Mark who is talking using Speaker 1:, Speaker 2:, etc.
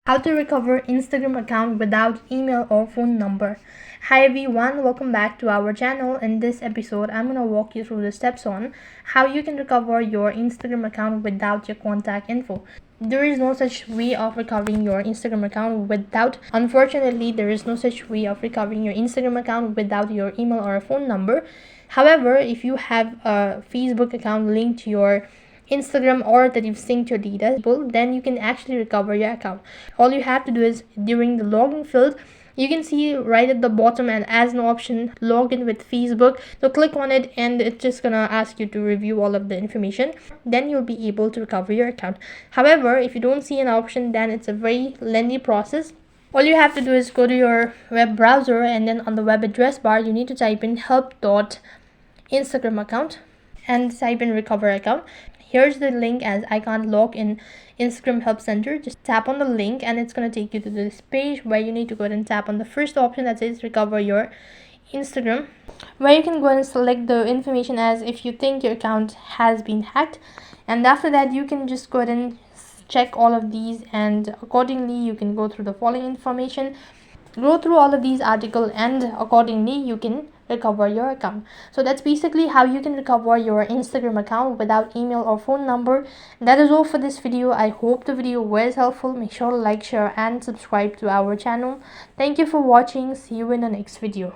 Speaker 1: How to recover Instagram account without email or phone number. Hi everyone, welcome back to our channel. In this episode, I'm going to walk you through the steps on how you can recover your Instagram account without your contact info. There is no such way of recovering your Instagram account unfortunately, there is no such way of recovering your Instagram account without your email or a phone number. However, if you have a Facebook account linked to your Instagram or that you've synced your data, then you can actually recover your account. All you have to do is during the login field, you can see right at the bottom and as an option login with Facebook. So click on it and it's just gonna ask you to review all of the information. Then you'll be able to recover your account. However, if you don't see an option, then it's a very lengthy process. All you have to do is go to your web browser and then on the web address bar you need to type in help.instagram account and type in recover account. Here's the link, as I can't log in Instagram Help Center. Just tap on the link and it's going to take you to this page where you need to go ahead and tap on the first option that says recover your Instagram, where you can go and select the information as if you think your account has been hacked, and after that you can just go ahead and check all of these, and accordingly you can go through the following information, go through all of these articles, and accordingly you can recover your account. So that's basically how you can recover your Instagram account without email or phone number. That is all for this video. I hope the video was helpful. Make sure to like, share and subscribe to our channel. Thank you for watching. See you in the next video.